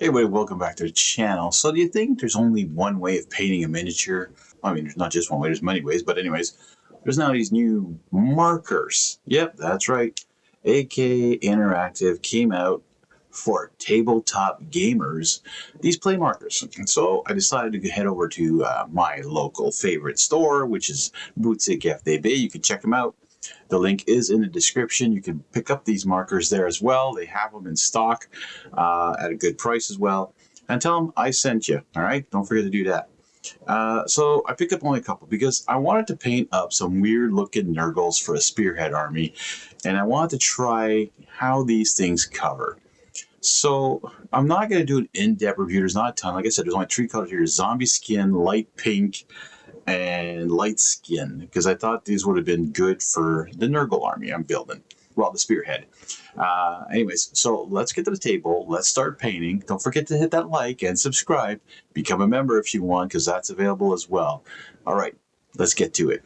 Hey everybody, welcome back to the channel. So do you think there's only one way of painting a miniature? I mean, there's not just one way, there's many ways, but anyways, there's now these new markers. Yep, that's right. AK Interactive came out for tabletop gamers, these play markers. And so I decided to head over to my local favorite store, which is Boutique FDB. You can check them out. The link is in the description. You can pick up these markers there as well. They have them in stock at a good price as well. And tell them I sent you. All right, don't forget to do that. So I picked up only a couple because I wanted to paint up some weird looking Nurgles for a Spearhead army, and I wanted to try how these things cover. So I'm not going to do an in-depth review. There's not a ton. Like I said, there's only 3 colors here: zombie skin, light pink, and light skin, because I thought these would have been good for the Nurgle army I'm building. Well, the Spearhead. Anyways, so let's get to the table. Let's start painting. Don't forget to hit that like and subscribe. Become a member if you want, because that's available as well. All right, let's get to it.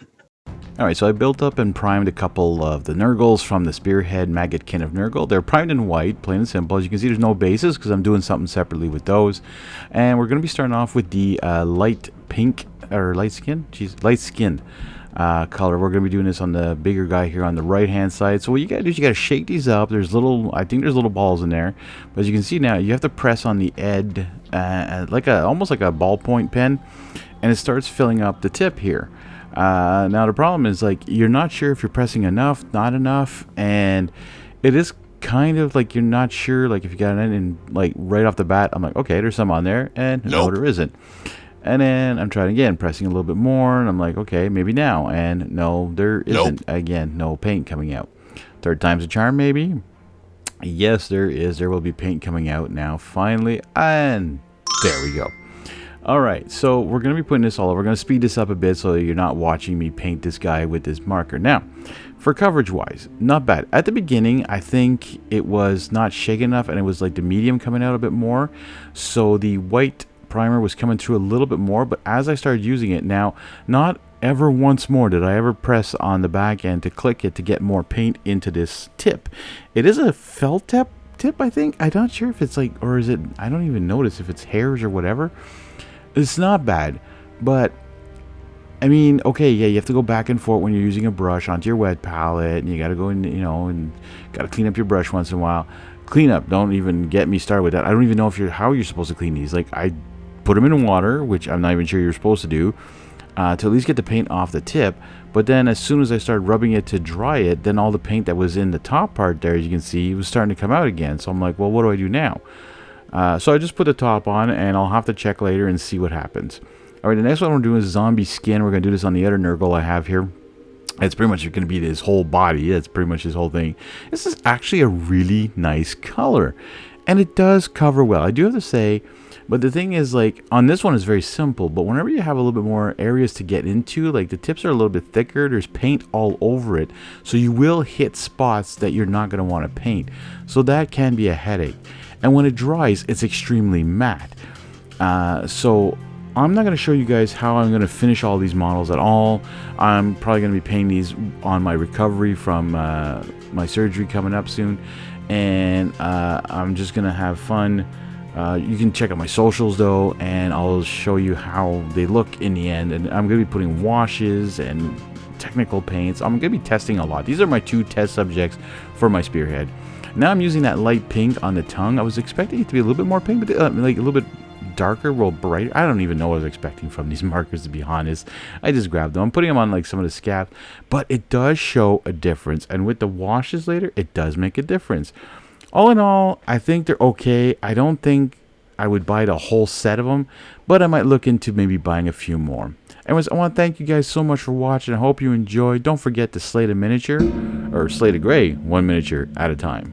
Alright, so I built up and primed a couple of the Nurgles from the Spearhead Maggotkin of Nurgle. They're primed in white, plain and simple. As you can see, there's no bases because I'm doing something separately with those. And we're going to be starting off with the light pink, or light skin? Jeez, light skin color. We're going to be doing this on the bigger guy here on the right hand side. So what you got to do is you got to shake these up. There's little, I think there's little balls in there. But as you can see now, you have to press on the edge, almost like a ballpoint pen. And it starts filling up the tip here. Now the problem is, like, you're not sure if you're pressing enough, not enough, and it is kind of like you're not sure, like, if you got it in, like, right off the bat. I'm like, okay, there's some on there, and no, there isn't. And then I'm trying again, pressing a little bit more, and I'm like, okay, maybe now, and no, there isn't. Again, no paint coming out. Third time's a charm, maybe. Yes, there is. There will be paint coming out now, finally, and there we go. Alright, so we're going to be putting this all over. We're going to speed this up a bit so you're not watching me paint this guy with this marker. Now, for coverage wise, not bad. At the beginning, I think it was not shaken enough, and it was like the medium coming out a bit more. So the white primer was coming through a little bit more, but as I started using it now, not ever once more did I ever press on the back end to click it to get more paint into this tip. It is a felt tip, I think. I'm not sure if it's like, or is it, I don't even notice if it's hairs or whatever. It's not bad, but I mean, okay, yeah, you have to go back and forth when you're using a brush onto your wet palette, and you got to go in, you know, and got to clean up your brush once in a while. Clean up, don't even get me started with that. I don't even know if how you're supposed to clean these. Like, I put them in water, which I'm not even sure you're supposed to do, to at least get the paint off the tip. But then as soon as I started rubbing it to dry it, then all the paint that was in the top part there, as you can see, was starting to come out again. So I'm like, well, what do I do now? So I just put the top on, and I'll have to check later and see what happens. Alright, the next one we're doing is zombie skin. We're going to do this on the other Nurgle I have here. It's pretty much going to be his whole body. It's pretty much his whole thing. This is actually a really nice color, and it does cover well, I do have to say. But the thing is, like, on this one is very simple, but whenever you have a little bit more areas to get into, like the tips are a little bit thicker, there's paint all over it, so you will hit spots that you're not going to want to paint. So that can be a headache. And when it dries, it's extremely matte. So I'm not going to show you guys how I'm going to finish all these models at all. I'm probably going to be painting these on my recovery from my surgery coming up soon. And I'm just going to have fun. You can check out my socials though, and I'll show you how they look in the end. And I'm going to be putting washes and technical paints. I'm going to be testing a lot. These are my 2 test subjects for my Spearhead. Now I'm using that light pink on the tongue. I was expecting it to be a little bit more pink, but like a little bit darker, well, brighter. I don't even know what I was expecting from these markers, to be honest. I just grabbed them. I'm putting them on like some of the scabs, but it does show a difference. And with the washes later, it does make a difference. All in all, I think they're okay. I don't think I would buy the whole set of them, but I might look into maybe buying a few more. Anyways, I want to thank you guys so much for watching. I hope you enjoyed. Don't forget to slate a miniature, or slate a gray, 1 miniature at a time.